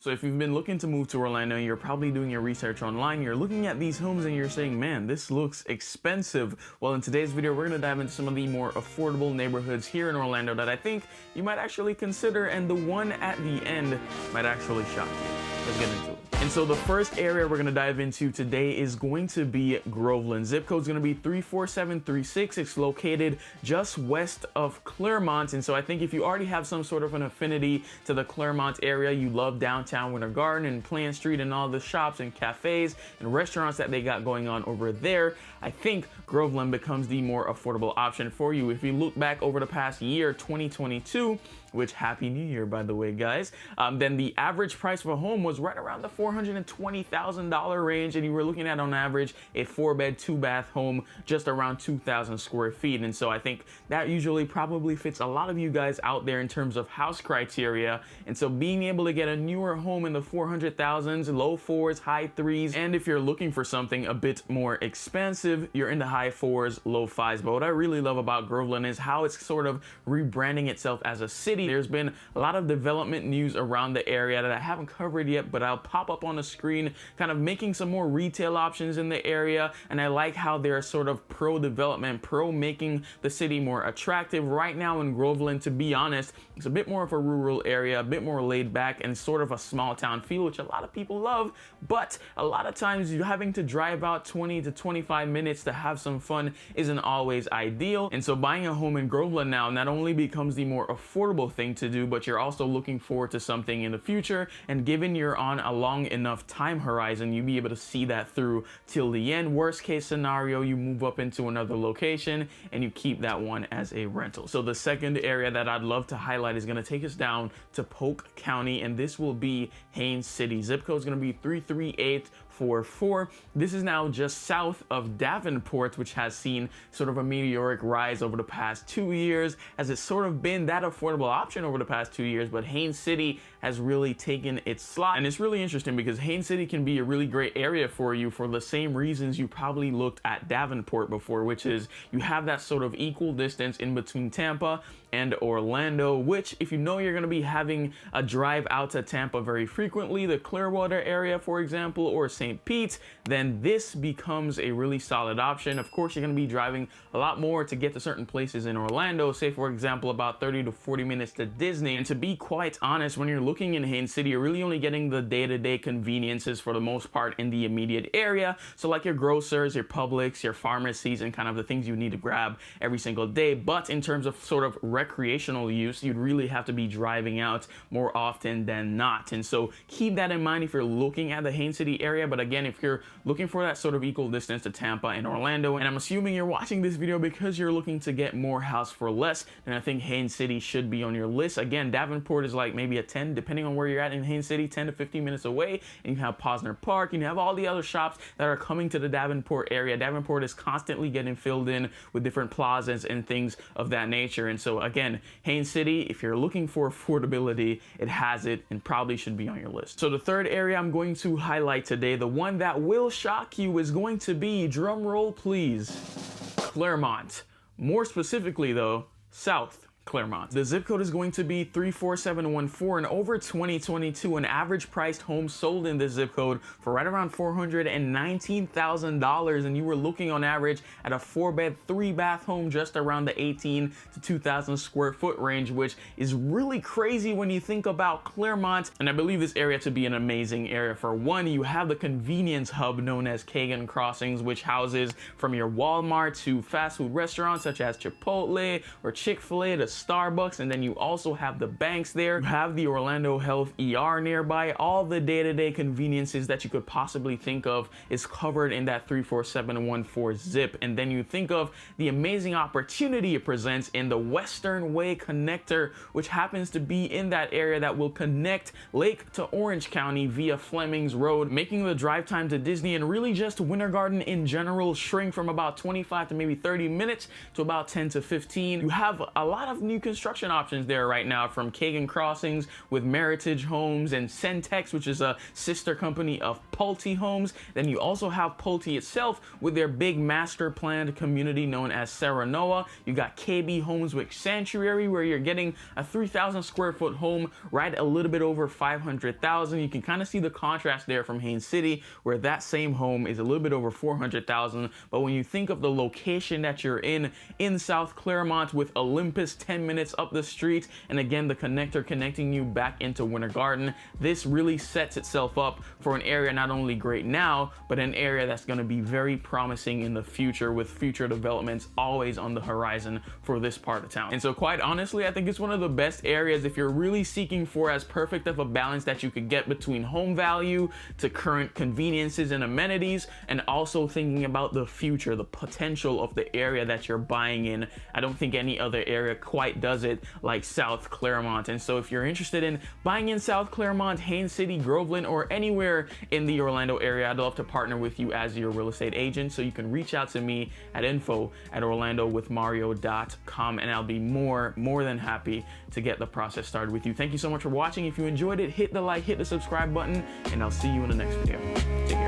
So if you've been looking to move to Orlando, you're probably doing your research online, you're looking at these homes and you're saying, man, this looks expensive. Well, in today's video, we're gonna dive into some of the more affordable neighborhoods here in Orlando that I think you might actually consider, and the one at the end might actually shock you. Let's get into it. And so the first area we're gonna dive into today is going to be Groveland. Zip code is gonna be 34736. It's located just west of Clermont. And so I think if you already have some sort of an affinity to the Clermont area, you love downtown Winter Garden and Plant Street and all the shops and cafes and restaurants that they got going on over there, I think Groveland becomes the more affordable option for you. If you look back over the past year, 2022, which happy new year, by the way, guys, then the average price of a home was right around the $420,000 range, and you were looking at on average a 4-bed 2-bath home just around 2,000 square feet. And so I think that usually probably fits a lot of you guys out there in terms of house criteria. And so being able to get a newer home in the 400,000s, low 4s, high 3s, and if you're looking for something a bit more expensive, you're in the high 4s, low 5s. But what I really love about Groveland is how it's sort of rebranding itself as a city. There's been a lot of development news around the area that I haven't covered yet, but I'll pop up on the screen, kind of making some more retail options in the area. And I like how they're sort of pro-development, pro-making the city more attractive. Right now in Groveland, to be honest, it's a bit more of a rural area, a bit more laid back, and sort of a small town feel, which a lot of people love. But a lot of times you're having to drive out 20 to 25 minutes to have some fun isn't always ideal. And so buying a home in Groveland now not only becomes the more affordable thing to do, but you're also looking forward to something in the future. And given you're on a long enough time horizon, you'll be able to see that through till the end. Worst case scenario, you move up into another location and you keep that one as a rental. So the second area that I'd love to highlight is going to take us down to Polk County, and this will be Haines City. Zip code is going to be 33844. This is now just south of Davenport, which has seen sort of a meteoric rise over the past 2 years, as it's sort of been that affordable option over the past 2 years. But Haines City has really taken its slot, and it's really interesting because Haines City can be a really great area for you for the same reasons you probably looked at Davenport before, which is you have that sort of equal distance in between Tampa and Orlando, which if you know you're going to be having a drive out to Tampa very frequently, the Clearwater area, for example, or St. Pete, then this becomes a really solid option. Of course, you're going to be driving a lot more to get to certain places in Orlando, say for example about 30 to 40 minutes to Disney. And to be quite honest, when you're looking in Haines City, you're really only getting the day-to-day conveniences for the most part in the immediate area. So like your grocers, your Publix, your pharmacies, and kind of the things you need to grab every single day. But in terms of sort of recreational use, you'd really have to be driving out more often than not. And so keep that in mind if you're looking at the Haines City area. But again, if you're looking for that sort of equal distance to Tampa and Orlando, and I'm assuming you're watching this video because you're looking to get more house for less, then I think Haines City should be on your list. Again, Davenport is like maybe a 10, depending on where you're at in Haines City, 10 to 15 minutes away. And you have Posner Park, and you have all the other shops that are coming to the Davenport area. Davenport is constantly getting filled in with different plazas and things of that nature. And so again, Haines City, if you're looking for affordability, it has it and probably should be on your list. So the third area I'm going to highlight today, the one that will shock you, is going to be, drum roll please, Clermont. More specifically though, South Clermont. The zip code is going to be 34714, and over 2022, an average priced home sold in this zip code for right around $419,000, and you were looking on average at a 4-bed 3-bath home just around the 18 to 2,000 square foot range, which is really crazy when you think about Clermont. And I believe this area to be an amazing area. For one, you have the convenience hub known as Kagan Crossings, which houses from your Walmart to fast food restaurants such as Chipotle or Chick-fil-A to Starbucks, and then you also have the banks there. You have the Orlando Health ER nearby. All the day-to-day conveniences that you could possibly think of is covered in that 34714 zip. And then you think of the amazing opportunity it presents in the Western Way Connector, which happens to be in that area that will connect Lake to Orange County via Flemings Road, making the drive time to Disney and really just Winter Garden in general shrink from about 25 to maybe 30 minutes to about 10 to 15. You have a lot of new construction options there right now, from Kagan Crossings with Meritage Homes and Centex, which is a sister company of Pulte Homes. Then you also have Pulte itself with their big master planned community known as Serenoa. You got KB Homes with Sanctuary, where you're getting a 3,000 square foot home right a little bit over 500,000. You can kind of see the contrast there from Haines City, where that same home is a little bit over 400,000. But when you think of the location that you're in South Claremont, with Olympus 10 minutes up the street, and again the connector connecting you back into Winter Garden, this really sets itself up for an area not only great now, but an area that's going to be very promising in the future, with future developments always on the horizon for this part of town. And so quite honestly, I think it's one of the best areas if you're really seeking for as perfect of a balance that you could get between home value to current conveniences and amenities, and also thinking about the future, the potential of the area that you're buying in. I don't think any other area quite does it like South Claremont. And so if you're interested in buying in South Claremont, Haines City, Groveland, or anywhere in the Orlando area, I'd love to partner with you as your real estate agent. So you can reach out to me at info@orlandowithmario.com, and I'll be more than happy to get the process started with you. Thank you so much for watching. If you enjoyed it, hit the like, hit the subscribe button, and I'll see you in the next video. Take care.